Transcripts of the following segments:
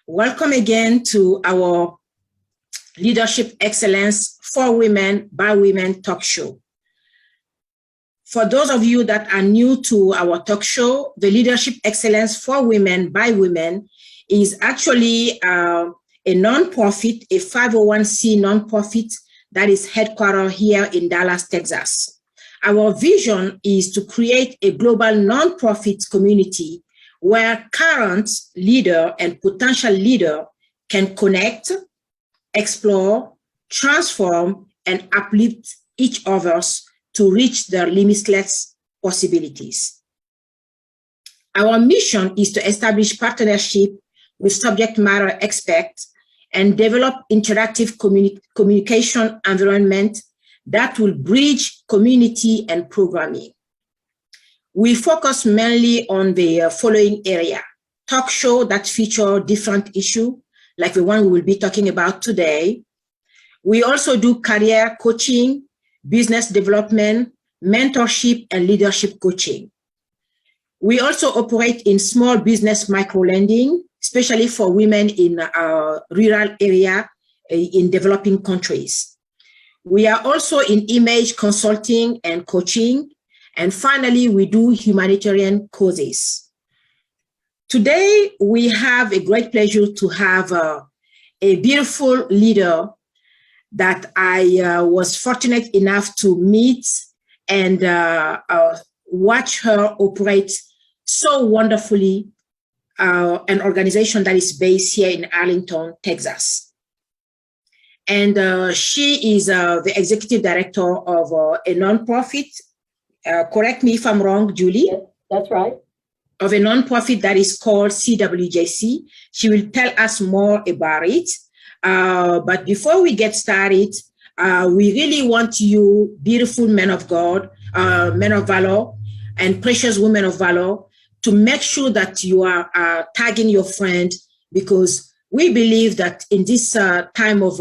Welcome again to our Leadership Excellence for Women by Women talk show. For those of you that are new to our talk show, the Leadership Excellence for Women by Women is actually a nonprofit, a 501c nonprofit that is headquartered here in Dallas, Texas. Our vision is to create a global nonprofit community where current leader and potential leader can connect, explore, transform, and uplift each others to reach their limitless possibilities. Our mission is to establish partnership with subject matter experts and develop interactive communication environment that will bridge community and programming. We focus mainly on the following area: talk show that feature different issues, like the one we will be talking about today. We also do career coaching, business development, mentorship, and leadership coaching. We also operate in small business micro-lending, especially for women in rural area in developing countries. We are also in image consulting and coaching. And finally, we do humanitarian causes. Today, we have a great pleasure to have a beautiful leader that I was fortunate enough to meet and watch her operate so wonderfully, an organization that is based here in Arlington, Texas. And she is the executive director of a nonprofit. Correct me if I'm wrong, Julie. Yes, that's right. Of a nonprofit that is called Cwjc. She will tell us more about it. But before we get started, we really want you, beautiful men of God, men of valor, and precious women of valor, to make sure that you are tagging your friend, because we believe that in this time of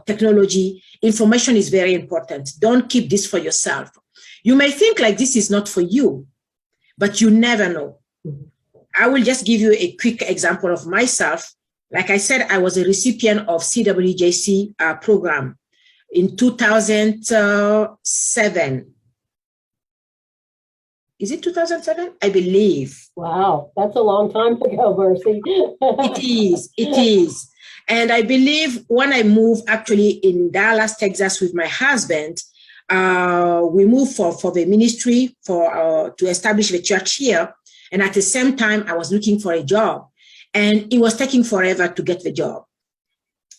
technology, information is very important. Don't keep this for yourself. You may think like this is not for you, but you never know. I will just give you a quick example of myself. Like I said, I was a recipient of Cwjc program in 2007. Is it 2007? I believe. Wow, that's a long time ago, Mercy. It is. And I believe when I moved actually in Dallas, Texas with my husband, we moved for the ministry to establish the church here. And at the same time, I was looking for a job, and it was taking forever to get the job.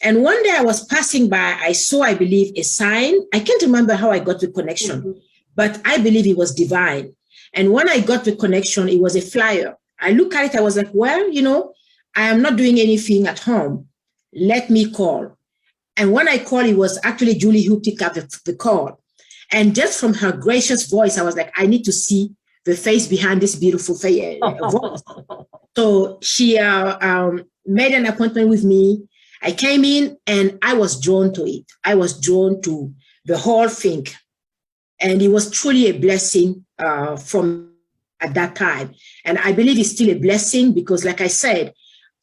And one day I was passing by, I saw, I believe, a sign. I can't remember how I got the connection, but I believe it was divine. And when I got the connection, it was a flyer. I looked at it, I was like, well, you know, I am not doing anything at home. Let me call. And when I called, it was actually Julie who picked up the call. And just from her gracious voice, I was like, I need to see the face behind this beautiful voice. So she made an appointment with me. I came in and I was drawn to it. I was drawn to the whole thing. And it was truly a blessing from at that time. And I believe it's still a blessing because, like I said,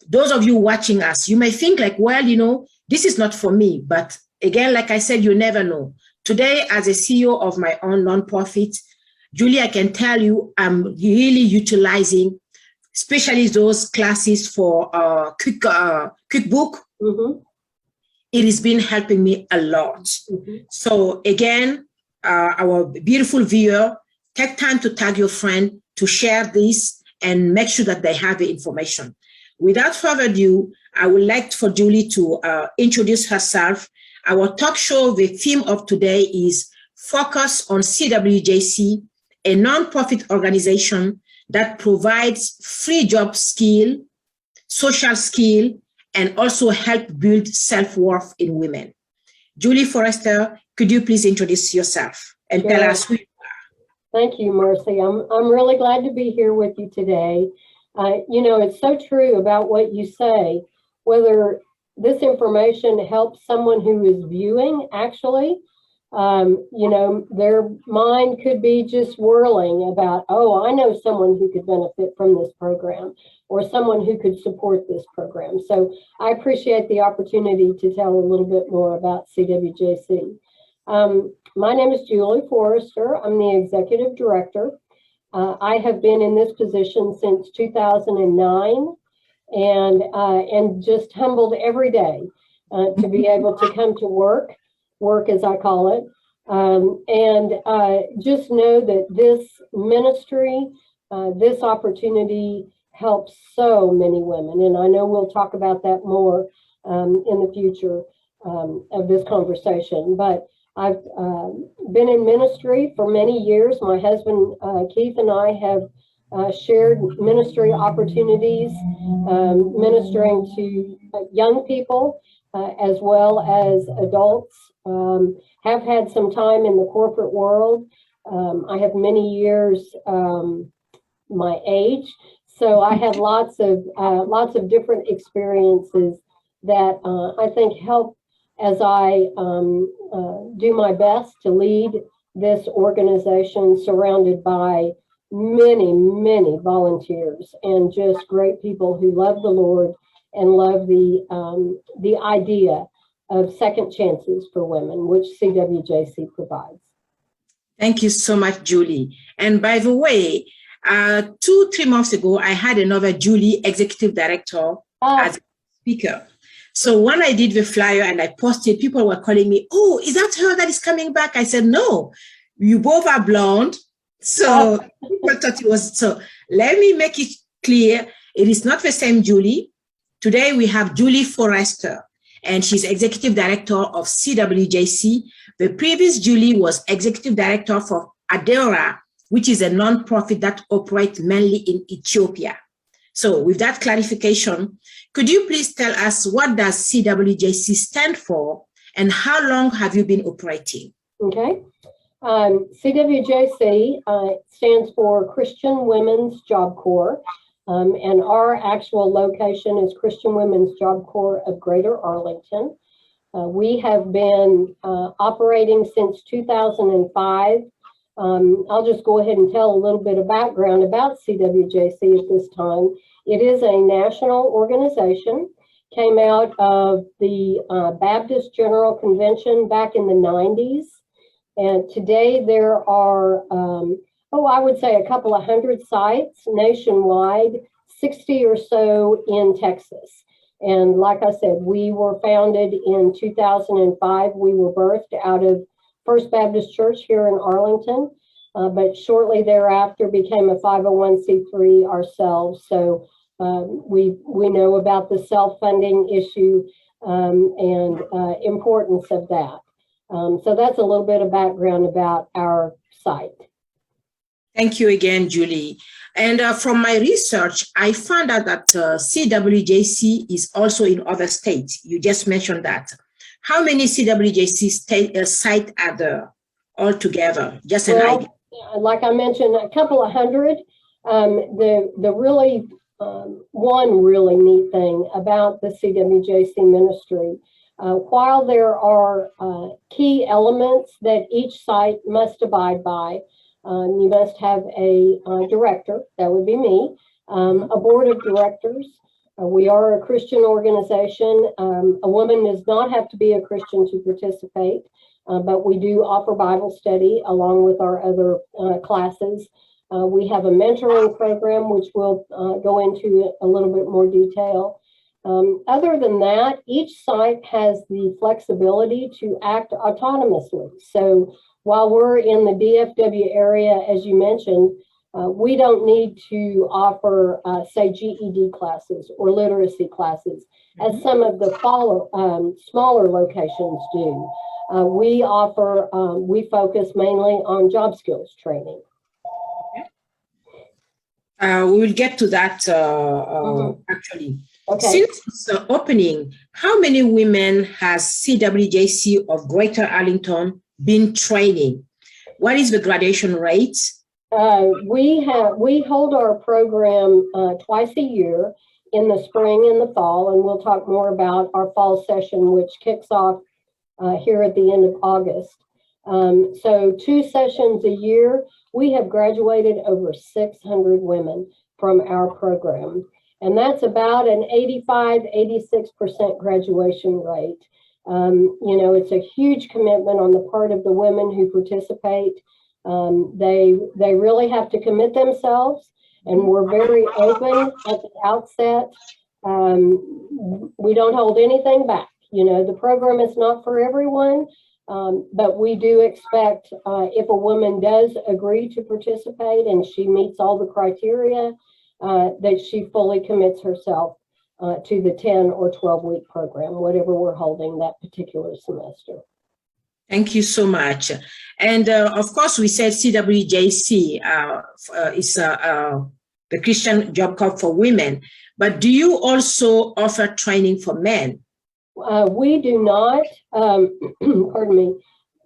those of you watching us, you may think like, well, you know, this is not for me. But again, like I said, you never know. Today, as a CEO of my own nonprofit, Julie, I can tell you, I'm really utilizing, especially those classes for QuickBook. It has been helping me a lot. So again, our beautiful viewer, take time to tag your friend, to share this, and make sure that they have the information. Without further ado, I would like for Julie to introduce herself. Our talk show, the theme of today is Focus on Cwjc, a nonprofit organization that provides free job skill, social skill, and also help build self-worth in women. Julie Forrester, could you please introduce yourself and tell us who you are? Thank you, Mercy. I'm really glad to be here with you today. You know, it's so true about what you say, whether this information helps someone who is viewing, actually, You know, their mind could be just whirling about, oh, I know someone who could benefit from this program or someone who could support this program. So I appreciate the opportunity to tell a little bit more about CWJC. My name is Julie Forrester. I'm the executive director. I have been in this position since 2009 and just humbled every day to be able to come to work as I call it, and just know that this ministry, this opportunity helps so many women. And I know we'll talk about that more in the future of this conversation. But I've been in ministry for many years. My husband, Keith, and I have shared ministry opportunities, ministering to young people as well as adults. Have had some time in the corporate world. I have many years my age, so I have lots of different experiences that I think help as I do my best to lead this organization surrounded by many volunteers and just great people who love the Lord and love the idea of second chances for women, which CWJC provides. Thank you so much, Julie. And by the way, 2-3 months ago, I had another Julie executive director as a speaker. So when I did the flyer and I posted, people were calling me, oh, is that her that is coming back? I said, no, you both are blonde. So people thought it was. So let me make it clear. It is not the same Julie. Today we have Julie Forrester, and she's executive director of CWJC. The previous Julie was executive director for Adera, which is a nonprofit that operates mainly in Ethiopia. So with that clarification, could you please tell us what does CWJC stand for and how long have you been operating? Okay. CWJC stands for Christian Women's Job Corps, and our actual location is Christian Women's Job Corps of Greater Arlington. We have been operating since 2005. I'll just go ahead and tell a little bit of background about CWJC at this time. It is a national organization, came out of the Baptist General Convention back in the 90s. And today there are, I would say a couple of hundred sites nationwide, 60 or so in Texas. And like I said, we were founded in 2005. We were birthed out of First Baptist Church here in Arlington, but shortly thereafter became a 501c3 ourselves. So we know about the self-funding issue and importance of that. So that's a little bit of background about our site. Thank you again, Julie. And from my research, I found out that CWJC is also in other states. You just mentioned that. How many CWJC sites are there altogether? Just an idea. Like I mentioned, a couple of hundred. The really one really neat thing about the CWJC ministry, while there are key elements that each site must abide by, you must have a director, that would be me, a board of directors. We are a Christian organization. A woman does not have to be a Christian to participate, but we do offer Bible study along with our other classes. We have a mentoring program, which we'll go into a little bit more detail. Other than that, each site has the flexibility to act autonomously. So while we're in the DFW area, as you mentioned, we don't need to offer, say, GED classes or literacy classes, as some of the smaller locations do. We focus mainly on job skills training. We will get to that actually. Okay. Since its opening, how many women has CWJC of Greater Arlington been training? What is the graduation rate? We hold our program twice a year, in the spring and the fall, and we'll talk more about our fall session, which kicks off here at the end of August. So 2 sessions a year, we have graduated over 600 women from our program. And that's about an 86% graduation rate. You know, it's a huge commitment on the part of the women who participate. They really have to commit themselves, and we're very open at the outset. We don't hold anything back. You know, the program is not for everyone, but we do expect if a woman does agree to participate and she meets all the criteria, that she fully commits herself to the 10 or 12-week program, whatever we're holding that particular semester. Thank you so much. And of course, we said Cwjc is the Christian Job Corps for women, but do you also offer training for men? We do not, pardon me,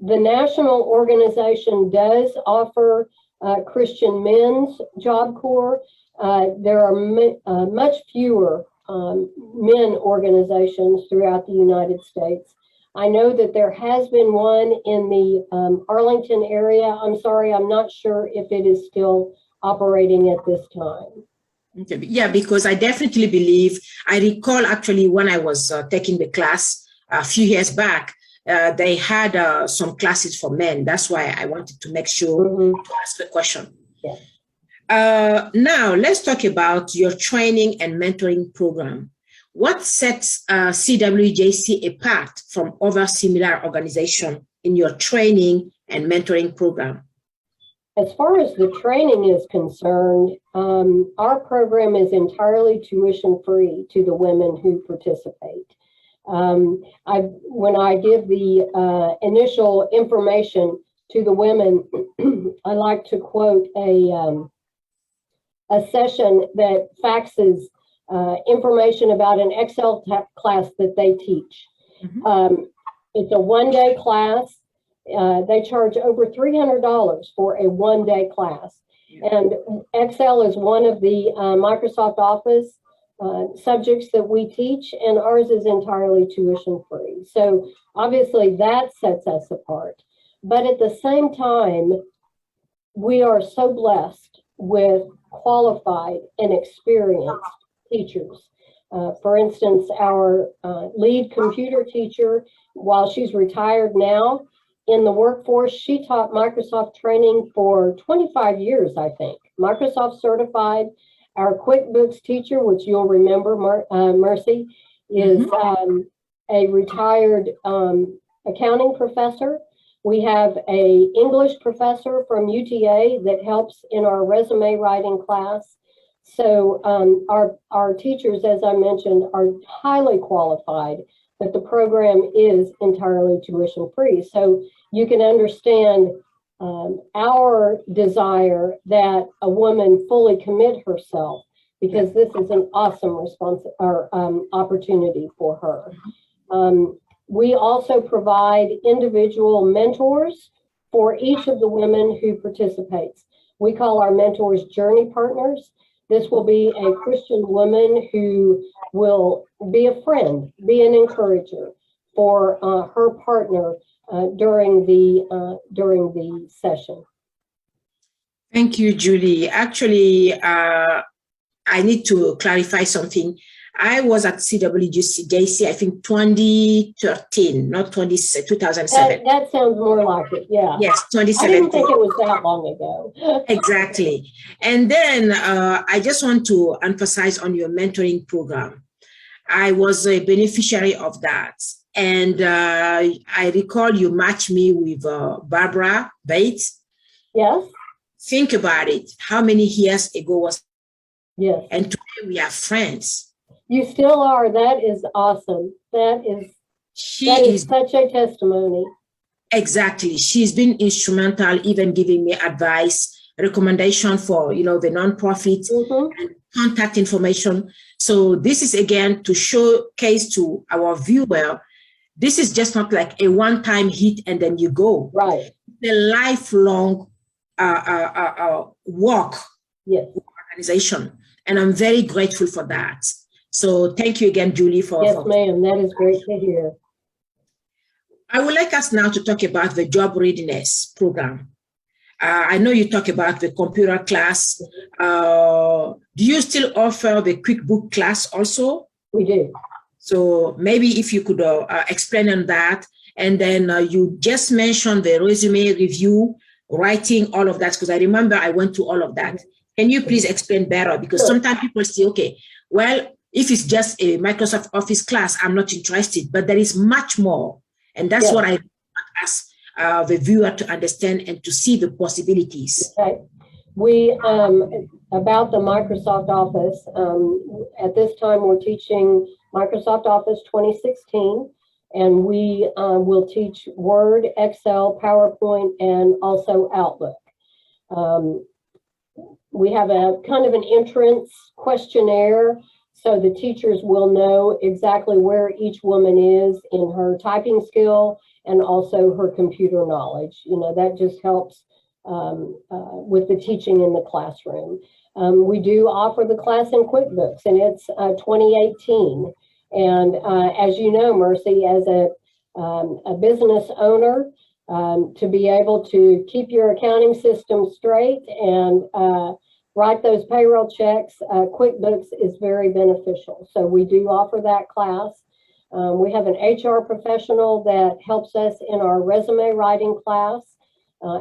the national organization does offer Christian Men's Job Corps. There are much fewer men organizations throughout the United States. I know that there has been one in the Arlington area. I'm sorry, I'm not sure if it is still operating at this time. Okay. Yeah, because I definitely believe, I recall actually when I was taking the class a few years back, they had some classes for men. That's why I wanted to make sure to ask the question. Yeah. Now, let's talk about your training and mentoring program. What sets Cwjc apart from other similar organizations in your training and mentoring program? As far as the training is concerned, our program is entirely tuition-free to the women who participate. When I give the initial information to the women, I like to quote a session that faxes information about an Excel class that they teach. It's a one-day class. They charge over $300 for a one-day class. And Excel is one of the Microsoft Office subjects that we teach, and ours is entirely tuition-free. So obviously that sets us apart. But at the same time, we are so blessed with qualified and experienced teachers. For instance, our lead computer teacher, while she's retired now, in the workforce, she taught Microsoft training for 25 years, I think. Microsoft certified. Our QuickBooks teacher, which you'll remember, Mercy, is a retired accounting professor. We have an English professor from UTA that helps in our resume writing class. So our teachers, as I mentioned, are highly qualified, but the program is entirely tuition-free. So you can understand our desire that a woman fully commit herself, because this is an awesome opportunity for her. We also provide individual mentors for each of the women who participates. We call our mentors journey partners. This will be a Christian woman who will be a friend, be an encourager for her partner during the session. Thank you, Julie. Actually, I need to clarify something. I was at Cwjc, I think 2013, not 2007. That sounds more like it, yeah. Yes, 2017. I didn't think it was that long ago. Exactly. And then I just want to emphasize on your mentoring program. I was a beneficiary of that. And I recall you matched me with Barbara Bates. Yes. Think about it. How many years ago was it? Yes. And today we are friends. You still are. That is awesome. That is such a testimony. Exactly. She's been instrumental, even giving me advice, recommendation for, the nonprofit and contact information. So this is, again, to showcase to our viewer, this is just not like a one-time hit and then you go. Right. The lifelong work organization. And I'm very grateful for that. So thank you again, Julie. Yes, ma'am. That is great to hear. I would like us now to talk about the job readiness program. I know you talk about the computer class. Do you still offer the QuickBook class also? We do. So maybe if you could explain on that. And then you just mentioned the resume review, writing, all of that, because I remember I went through all of that. Can you please explain better? Because sometimes people say, okay, well, if it's just a Microsoft Office class, I'm not interested, but there is much more. And that's what I ask the viewer to understand and to see the possibilities. Okay. We, about the Microsoft Office, at this time we're teaching Microsoft Office 2016, and we will teach Word, Excel, PowerPoint, and also Outlook. We have a kind of an entrance questionnaire, so the teachers will know exactly where each woman is in her typing skill and also her computer knowledge. You know, that just helps with the teaching in the classroom. We do offer the class in QuickBooks, and it's 2018. And as you know, Mercy, as a business owner, to be able to keep your accounting system straight and write those payroll checks, QuickBooks is very beneficial. So we do offer that class. We have an HR professional that helps us in our resume writing class,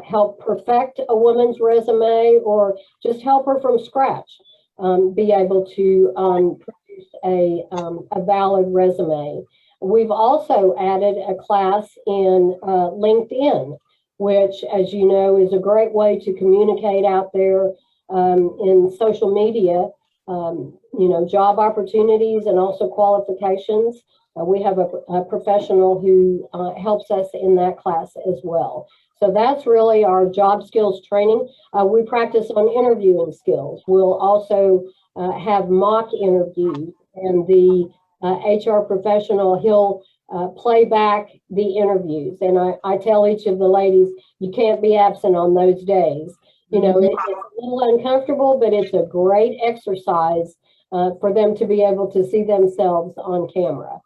help perfect a woman's resume, or just help her from scratch be able to produce a valid resume. We've also added a class in LinkedIn, which, as you know, is a great way to communicate out there in social media, you know, job opportunities and also qualifications. We have a professional who helps us in that class as well. So that's really our job skills training. We practice on interviewing skills. We'll also have mock interviews, and the HR professional, he'll play back the interviews. And I tell each of the ladies, you can't be absent on those days. You know, it's a little uncomfortable, but it's a great exercise for them to be able to see themselves on camera.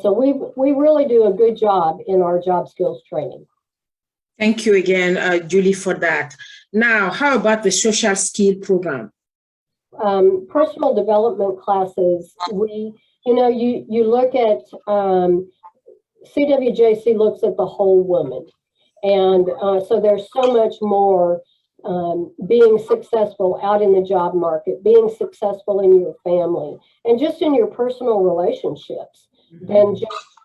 So we really do a good job in our job skills training. Thank you again, Julie, for that. Now, how about the social skill program? Personal development classes, you know, you look at, Cwjc looks at the whole woman. And so there's so much more being successful out in the job market, being successful in your family, and just in your personal relationships than just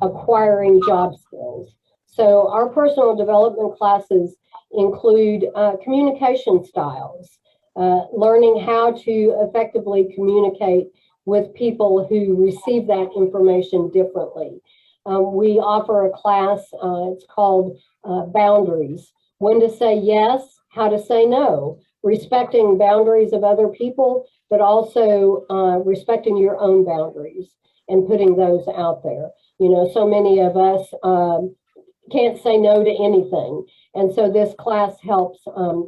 acquiring job skills. So our personal development classes include communication styles, learning how to effectively communicate with people who receive that information differently. We offer a class, it's called Boundaries, when to say yes, how to say no, respecting boundaries of other people, but also respecting your own boundaries and putting those out there. You know, so many of us can't say no to anything. And so this class helps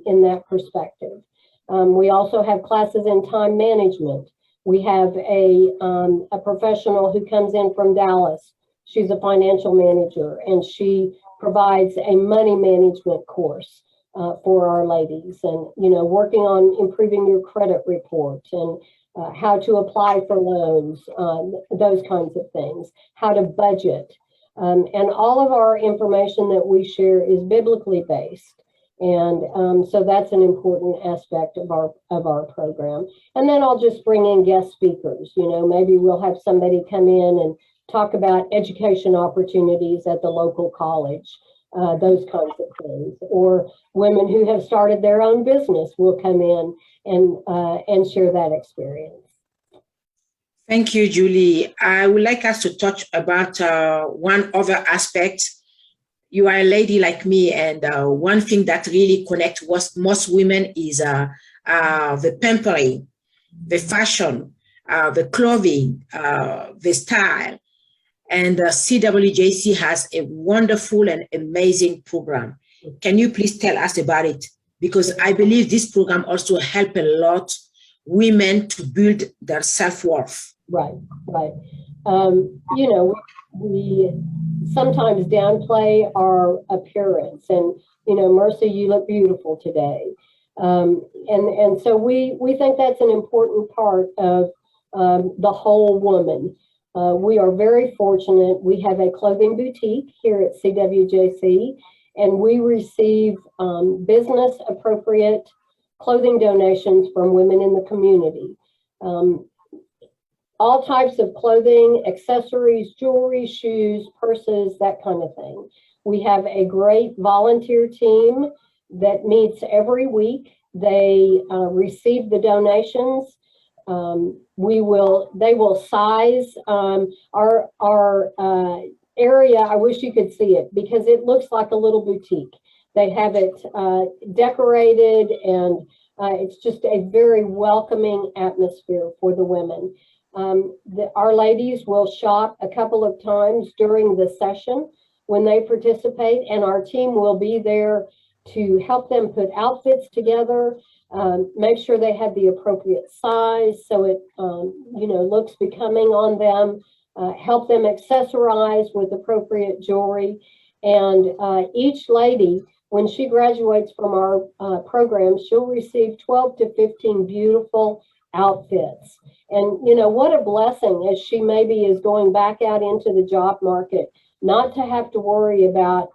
in that perspective. We also have classes in time management. We have a professional who comes in from Dallas. She's a financial manager, and she provides a money management course for our ladies, and, you know, working on improving your credit report and how to apply for loans, those kinds of things, how to budget. And all of our information that we share is biblically based. And so that's an important aspect of our program. And then I'll just bring in guest speakers. You know, maybe we'll have somebody come in and talk about education opportunities at the local college, those kinds of things. Or women who have started their own business will come in and share that experience. Thank you, Julie. I would like us to touch about one other aspect. You are a lady like me, and one thing that really connects most women is the pampering, the fashion, the clothing, the style. And Cwjc has a wonderful and amazing program. Can you please tell us about it? Because I believe this program also helps a lot women to build their self-worth. Right, right. You know, sometimes downplay our appearance. And, you know, Mercy, you look beautiful today. And so we think that's an important part of the whole woman. We are very fortunate. We have a clothing boutique here at Cwjc, and we receive business appropriate clothing donations from women in the community. All types of clothing, accessories, jewelry, shoes, purses, that kind of thing. We have a great volunteer team that meets every week. They receive the donations. They will size our area. I wish you could see it because it looks like a little boutique. They have it decorated, and it's just a very welcoming atmosphere for the women. Our ladies will shop a couple of times during the session when they participate, and our team will be there to help them put outfits together, make sure they have the appropriate size so it looks becoming on them, help them accessorize with appropriate jewelry. And each lady, when she graduates from our program, she'll receive 12 to 15 beautiful outfits. And, you know, what a blessing as she maybe is going back out into the job market, not to have to worry about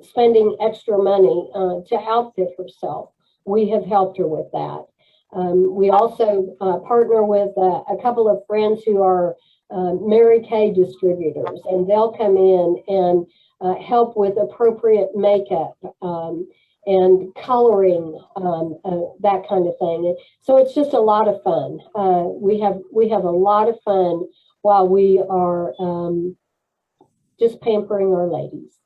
spending extra money to outfit herself. We have helped her with that. We also partner with a couple of friends who are Mary Kay distributors, and they'll come in and help with appropriate makeup and coloring, that kind of thing. So it's just a lot of fun. We have a lot of fun while we are just pampering our ladies.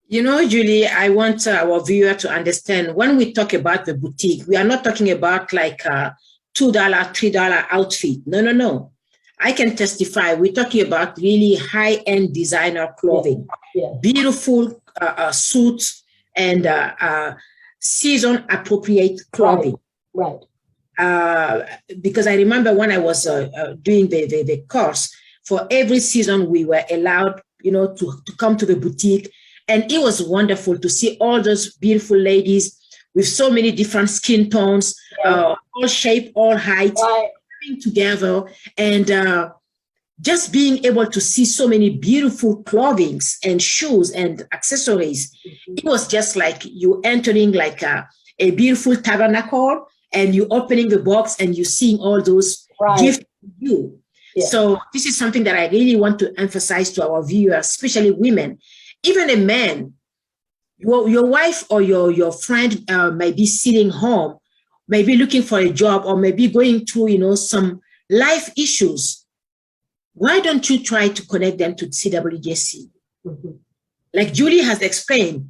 You know, Julie, I want our viewer to understand when we talk about the boutique, we are not talking about like a $2, $3 outfit. No. I can testify. We're talking about really high-end designer clothing, beautiful suits, and season-appropriate clothing. Right. Because I remember when I was doing the course, for every season we were allowed, you know, to come to the boutique, and it was wonderful to see all those beautiful ladies with so many different skin tones, all shape, all height, coming together, and just being able to see so many beautiful clothing and shoes and accessories. It was just like you entering like a beautiful tabernacle, and you opening the box and you seeing all those gifts for you. So this is something that I really want to emphasize to our viewers, especially women. Even a man, your wife or your friend may be sitting home, maybe looking for a job, or maybe going through, you know, some life issues. Why don't you try to connect them to Cwjc? Like Julie has explained,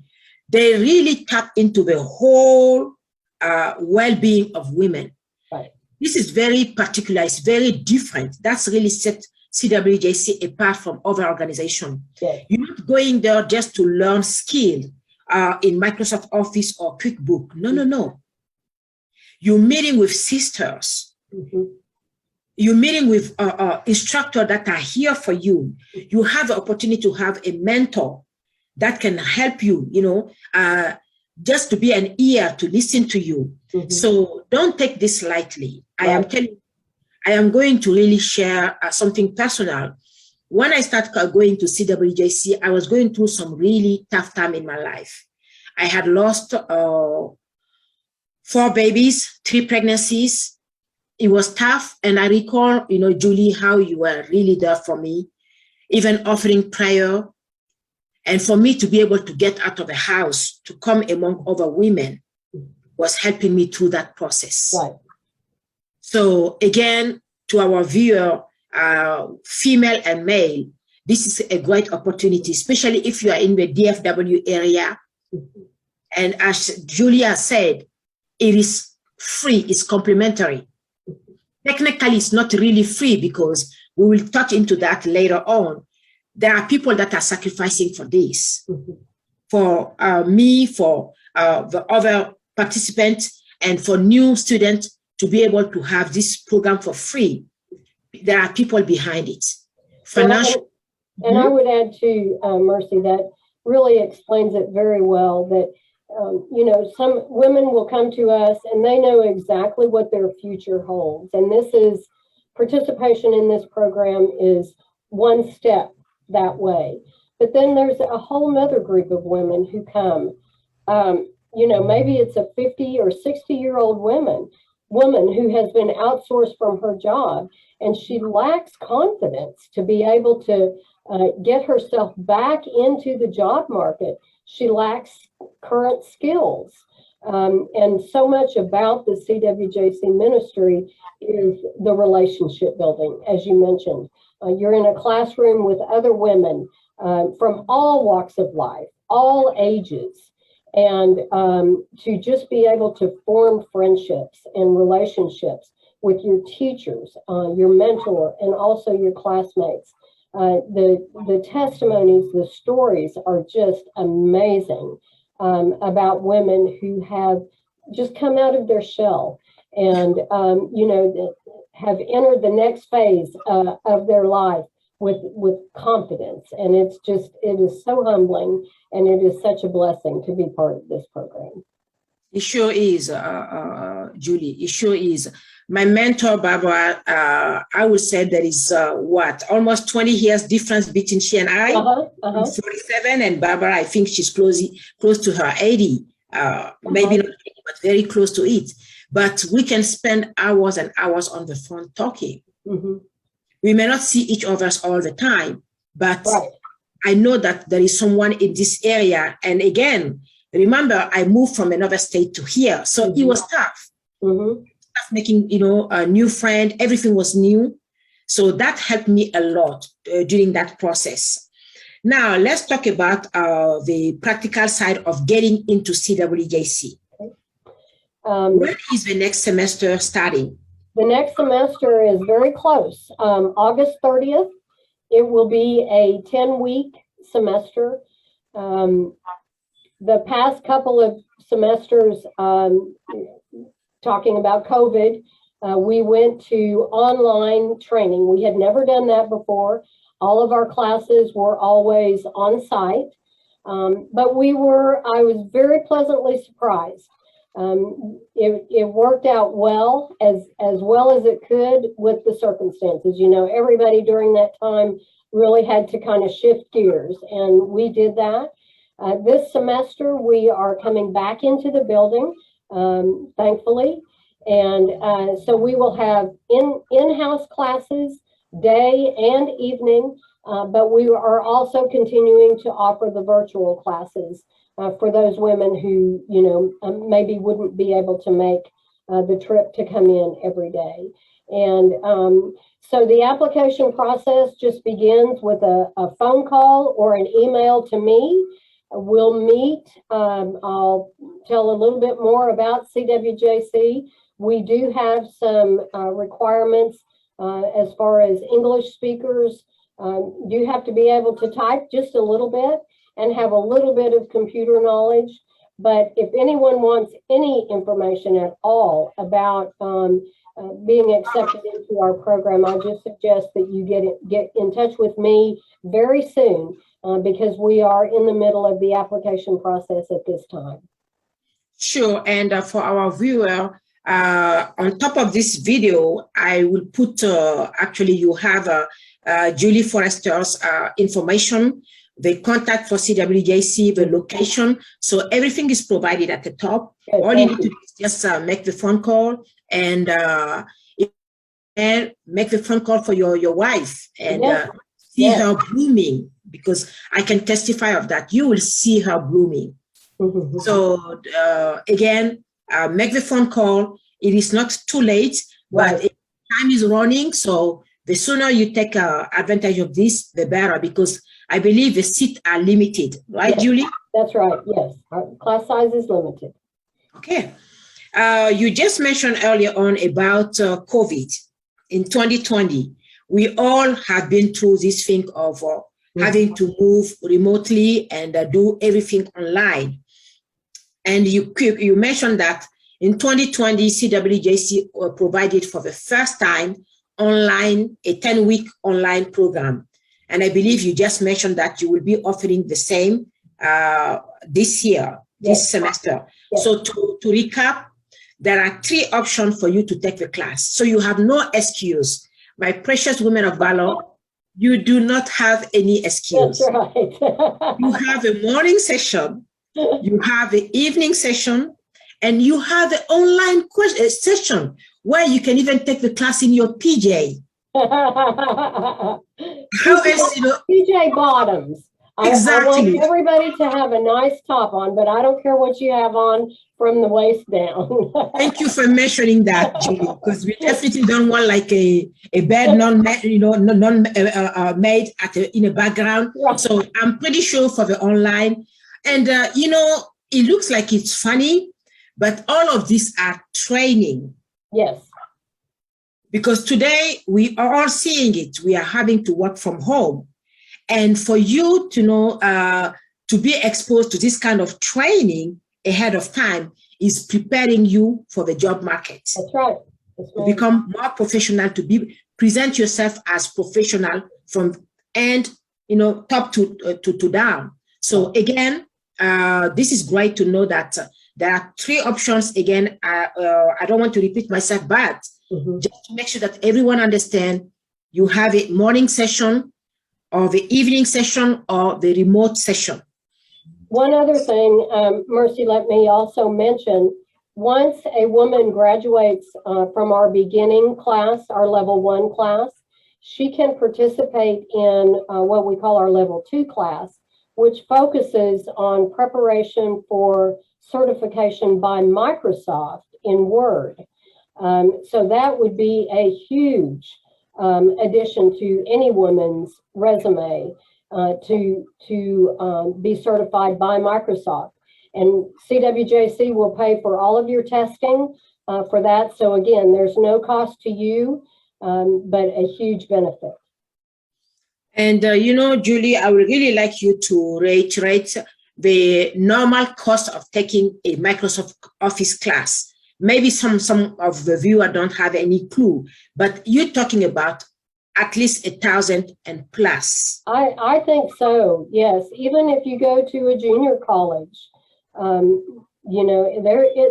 they really tap into the whole well-being of women. This is very particular. It's very different. That's really set Cwjc apart from other organizations. You're not going there just to learn skill in Microsoft Office or QuickBook. No. You're meeting with sisters. You're meeting with instructors that are here for you. You have the opportunity to have a mentor that can help you, you know, just to be an ear to listen to you. So don't take this lightly. I am telling you, I am going to really share something personal. When I started going to Cwjc, I was going through some really tough time in my life. I had lost 4 babies, 3 pregnancies. It was tough. And I recall, you know, Julie, how you were really there for me, even offering prayer. And for me to be able to get out of the house, to come among other women, was helping me through that process. So again, to our viewer, female and male, this is a great opportunity, especially if you are in the DFW area. And as Julia said, it is free, it's complimentary. Technically, it's not really free because we will touch into that later on. There are people that are sacrificing for this. For me, for the other participants, and for new students to be able to have this program for free. There are people behind it. Financial. And I would add to Mercy, that really explains it very well, that you know, some women will come to us and they know exactly what their future holds. And this is, participation in this program is one step that way. But then there's a whole nother group of women who come, you know, maybe it's a 50 or 60-year-old woman who has been outsourced from her job, and she lacks confidence to be able to get herself back into the job market. She lacks current skills. And so much about the CWJC ministry is the relationship building, as you mentioned. You're in a classroom with other women from all walks of life, all ages, and to just be able to form friendships and relationships with your teachers, your mentor, and also your classmates. The testimonies, the stories are just amazing about women who have just come out of their shell and, you know, have entered the next phase of their life with confidence. And it's just, it is so humbling, and it is such a blessing to be part of this program. It sure is, Julie, it sure is. My mentor, Barbara, I would say there is almost 20 years difference between she and I. I'm 47, and Barbara, I think she's close to her 80, maybe not 80, but very close to it. But we can spend hours and hours on the phone talking. We may not see each other all the time, but I know that there is someone in this area. And again, remember, I moved from another state to here, so it was tough. Making, you know, a new friend, everything was new. So that helped me a lot during that process. Now, let's talk about the practical side of getting into CWJC. When is the next semester starting? The next semester is very close. August 30th, it will be a 10-week semester. The past couple of semesters, talking about COVID, we went to online training. We had never done that before. All of our classes were always on site, but I was very pleasantly surprised. It worked out well as it could with the circumstances. You know, everybody during that time really had to kind of shift gears, and we did that. This semester, we are coming back into the building, thankfully. And so we will have in-house classes, day and evening, but we are also continuing to offer the virtual classes for those women who, you know, maybe wouldn't be able to make the trip to come in every day. And so the application process just begins with a phone call or an email to me. We'll meet. I'll tell a little bit more about CWJC. We do have some requirements as far as English speakers. You have to be able to type just a little bit and have a little bit of computer knowledge. But if anyone wants any information at all about being accepted into our program, I just suggest that you get in touch with me very soon because we are in the middle of the application process at this time. Sure, and for our viewer, on top of this video, I will put, actually you have Julie Forrester's information, the contact for CWJC, the location. So everything is provided at the top. Good, all you need to do is just make the phone call and make the phone call for your wife and see her blooming, because I can testify of that. You will see her blooming. So again, make the phone call. It is not too late, but time is running. So the sooner you take advantage of this, the better, because I believe the seats are limited, right, yes, Julie? That's right, yes. Our class size is limited. Okay. You just mentioned earlier on about COVID in 2020. We all have been through this thing of having to move remotely and do everything online. And you mentioned that in 2020, CWJC provided for the first time a 10-week online program. And I believe you just mentioned that you will be offering the same this year, this semester. Yes. So to recap, there are 3 options for you to take the class. So you have no excuse. My precious women of valor, you do not have any excuse. That's right. You have a morning session, you have an evening session, and you have an online session where you can even take the class in your PJ. How else, PJ bottoms. Exactly. I want everybody to have a nice top on, but I don't care what you have on from the waist down. Thank you for mentioning that, Julie, because we definitely don't want like a bed non-made in a background. Right. So I'm pretty sure for the online, and it looks like it's funny, but all of these are training. Yes. Because today we are all seeing it. We are having to work from home. And for you to know, to be exposed to this kind of training ahead of time is preparing you for the job market. That's right. To become more professional, to present yourself as professional from top to down. So again, this is great to know that there are 3 options. Again, I don't want to repeat myself, but just to make sure that everyone understands, you have a morning session, or the evening session, or the remote session. One other thing, Mercy, let me also mention, once a woman graduates from our beginning class, our level 1 class, she can participate in what we call our level 2 class, which focuses on preparation for certification by Microsoft in Word. So that would be a huge addition to any woman's resume to be certified by Microsoft. And CWJC will pay for all of your testing for that. So again, there's no cost to you, but a huge benefit. And Julie, I would really like you to reiterate the normal cost of taking a Microsoft Office class. Maybe some of the viewers don't have any clue, but you're talking about at least 1,000 and plus. I think so, yes. Even if you go to a junior college,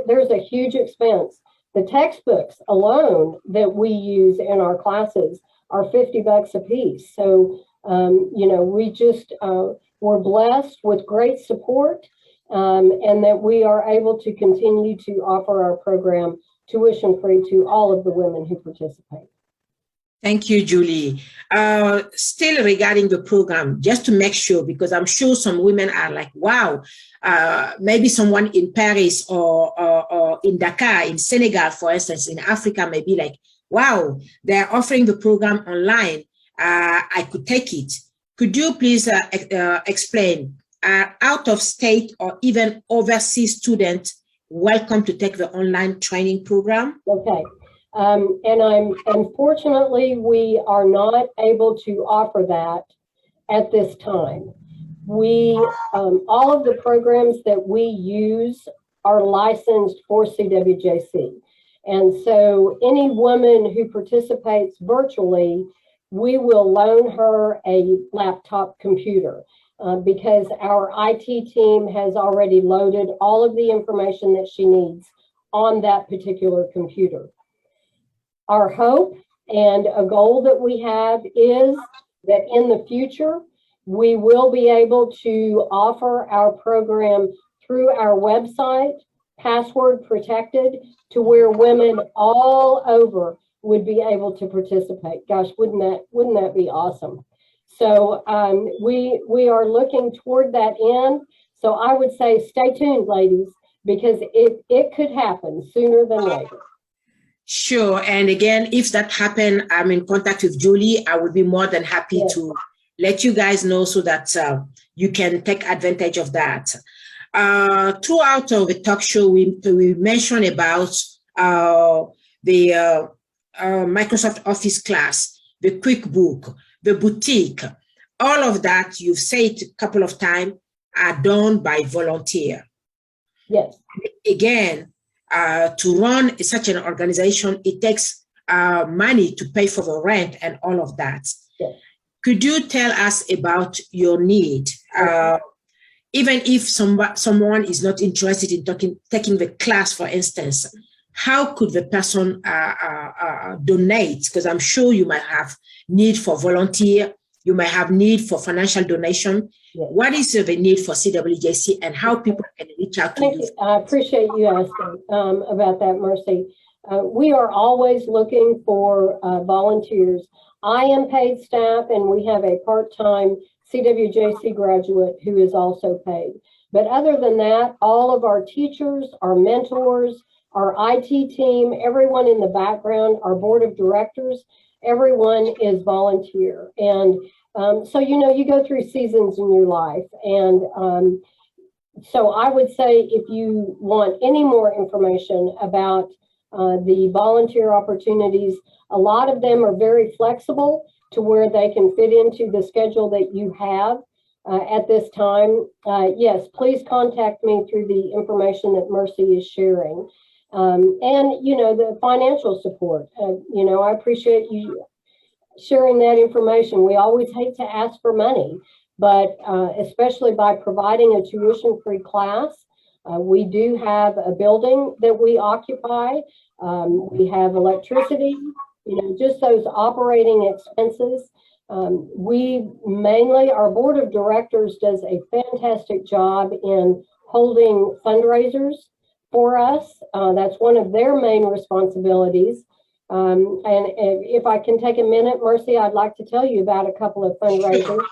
there's a huge expense. The textbooks alone that we use in our classes are $50 a piece. So, we just, we're blessed with great support. And that we are able to continue to offer our program tuition-free to all of the women who participate. Thank you, Julie. Still regarding the program, just to make sure, because I'm sure some women are like, wow, maybe someone in Paris or in Dakar, in Senegal, for instance, in Africa, may be like, wow, they're offering the program online. I could take it. Could you please explain? Out of state or even overseas students welcome to take the online training program? Okay. And unfortunately, we are not able to offer that at this time. All of the programs that we use are licensed for CWJC. And so any woman who participates virtually, we will loan her a laptop computer. Because our IT team has already loaded all of the information that she needs on that particular computer. Our hope and a goal that we have is that in the future, we will be able to offer our program through our website, password protected, to where women all over would be able to participate. Gosh, wouldn't that be awesome? So we are looking toward that end. So I would say stay tuned, ladies, because it could happen sooner than later. Sure. And again, if that happens, I'm in contact with Julie. I would be more than happy to let you guys know so that you can take advantage of that. Throughout the talk show, we mentioned about the Microsoft Office class, the QuickBook, the boutique. All of that, you've said a couple of times, are done by volunteer. Yes. Again, to run such an organization, it takes money to pay for the rent and all of that. Yes. Could you tell us about your need? Even if someone is not interested in taking the class, for instance, how could the person donate? Because I'm sure you might have need for volunteer, you might have need for financial donation. Yes. What is the need for CWJC and how people can reach out to you? Thank you. I appreciate you asking about that, Mercy. We are always looking for volunteers. I am paid staff, and we have a part-time CWJC graduate who is also paid. But other than that, all of our teachers, our mentors, our IT team, everyone in the background, our board of directors, everyone is volunteer. And so, you know, you go through seasons in your life. And so I would say if you want any more information about the volunteer opportunities, a lot of them are very flexible to where they can fit into the schedule that you have at this time. Yes, please contact me through the information that Mercy is sharing. And, you know, the financial support, you know, I appreciate you sharing that information. We always hate to ask for money, but especially by providing a tuition-free class. We do have a building that we occupy. We have electricity, you know, just those operating expenses. We mainly, our board of directors does a fantastic job in holding fundraisers for us. That's one of their main responsibilities. And if I can take a minute, Mercy, I'd like to tell you about a couple of fundraisers.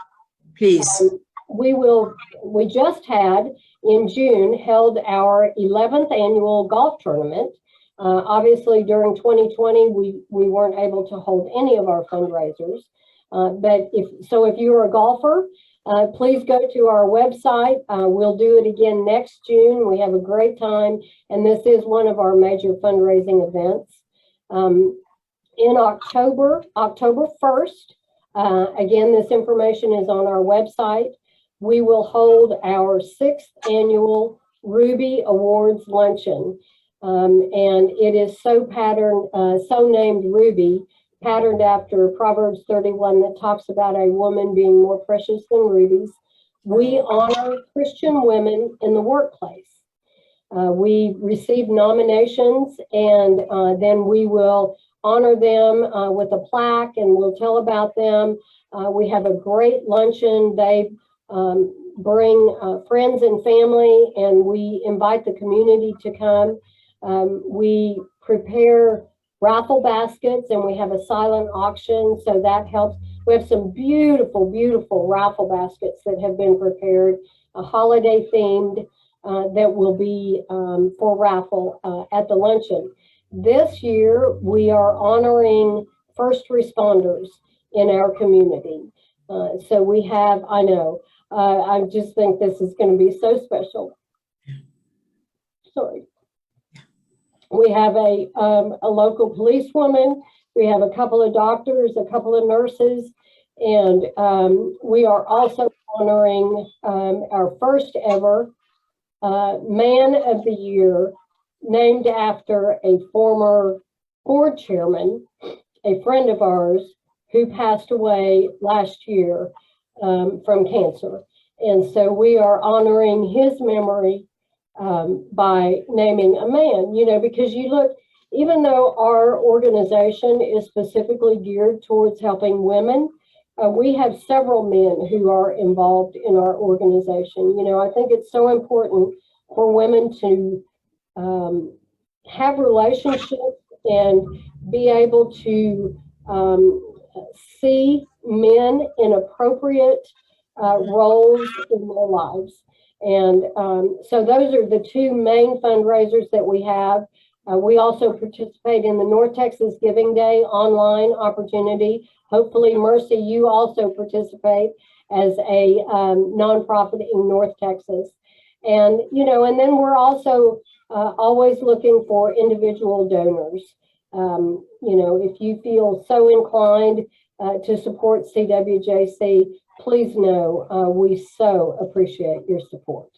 Please. We just had in June held our 11th annual golf tournament. Obviously during 2020, we weren't able to hold any of our fundraisers. But if you're a golfer, please go to our website. We'll do it again next June. We have a great time, and this is one of our major fundraising events. In October 1st, again, this information is on our website. We will hold our 6th annual Ruby Awards Luncheon. And it is so named Ruby, patterned after Proverbs 31 that talks about a woman being more precious than rubies. We honor Christian women in the workplace. We receive nominations, and then we will honor them with a plaque, and we'll tell about them. We have a great luncheon. They bring friends and family, and we invite the community to come. We prepare raffle baskets, and we have a silent auction, so that helps. We have some beautiful, beautiful raffle baskets that have been prepared, holiday themed, that will be for raffle at the luncheon. This year, we are honoring first responders in our community. So we have, I just think this is going to be so special. Sorry. We have a local policewoman. We have a couple of doctors, a couple of nurses, and we are also honoring our first ever Man of the Year, named after a former board chairman, a friend of ours who passed away last year from cancer. And so we are honoring his memory by naming a man, you know, because you look, even though our organization is specifically geared towards helping women, we have several men who are involved in our organization. You know, I think it's so important for women to have relationships and be able to see men in appropriate roles in their lives. And so those are the two main fundraisers that we have. We also participate in the North Texas Giving Day online opportunity. Hopefully, Mercy, you also participate as a nonprofit in North Texas. And, you know, and then we're also always looking for individual donors. You know, if you feel so inclined to support CWJC, please know we so appreciate your support.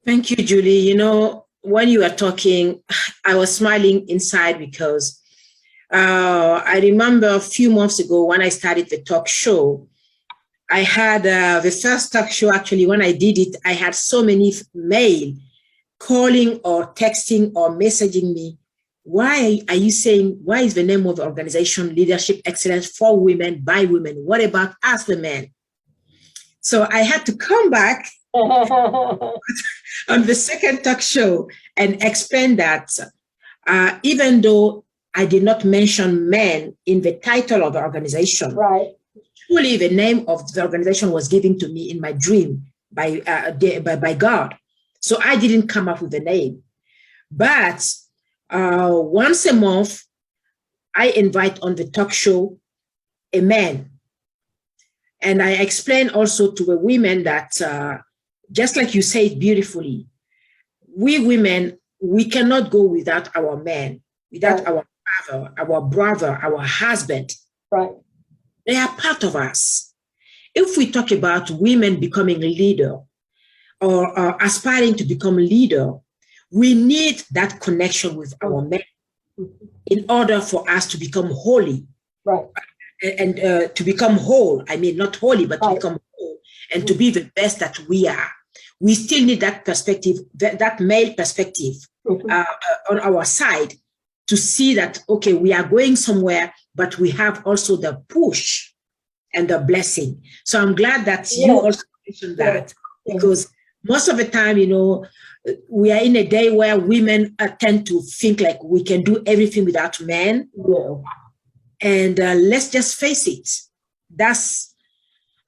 Thank you, Julie. You know, when you were talking, I was smiling inside because I remember a few months ago when I started the talk show, I had the first talk show, actually, when I did it, I had so many mail calling or texting or messaging me. Why are you saying, why is the name of the organization Leadership Excellence for Women, by Women? What about us, the men? So I had to come back on the second talk show and explain that even though I did not mention men in the title of the organization, right. Truly the name of the organization was given to me in my dream by God. So I didn't come up with the name. But once a month, I invite on the talk show a man. And I explain also to the women that, just like you said beautifully, we women, we cannot go without our men, without right. our father, our brother, our husband. Right. They are part of us. If we talk about women becoming leader or aspiring to become leader, we need that connection with our men in order for us to become holy. Right. And to become whole. I mean, not holy, but to become whole and to be the best that we are. We still need that perspective, that male perspective on our side to see that, okay, we are going somewhere, but we have also the push and the blessing. So I'm glad that you also mentioned that, because most of the time, you know, we are in a day where women tend to think like we can do everything without men. And let's just face it.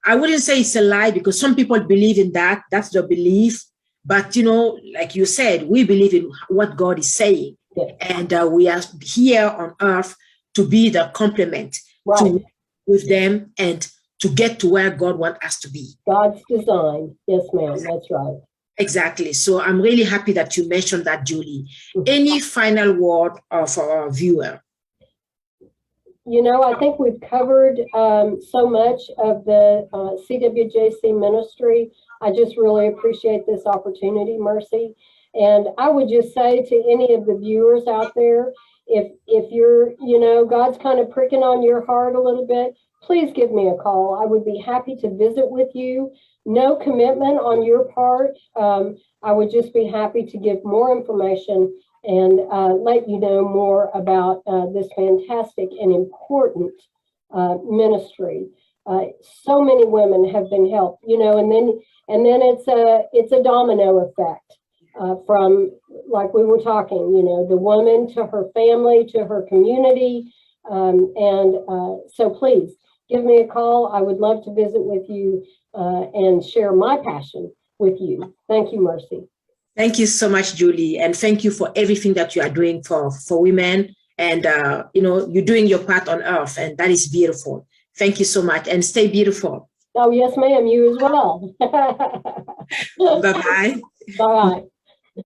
I wouldn't say it's a lie, because some people believe in that. That's the belief. But, you know, like you said, we believe in what God is saying. And we are here on earth to be the complement with them and to get to where God wants us to be. God's design. Yes, ma'am. That's right. Exactly. So I'm really happy that you mentioned that, Julie. Any final word for our viewer? You know, I think we've covered so much of the CWJC ministry. I just really appreciate this opportunity, Mercy. And I would just say to any of the viewers out there, if you're, you know, God's kind of pricking on your heart a little bit, please give me a call. I would be happy to visit with you. No commitment on your part. I would just be happy to give more information and let you know more about this fantastic and important ministry. So many women have been helped, you know, and then it's a domino effect from, like we were talking, you know, the woman to her family to her community, so please give me a call. I would love to visit with you and share my passion with you. Thank you, Mercy. Thank you so much, Julie. And thank you for everything that you are doing for women. And, you know, you're doing your part on earth, and that is beautiful. Thank you so much, and stay beautiful. Oh, yes, ma'am. You as well. Bye-bye. Bye-bye.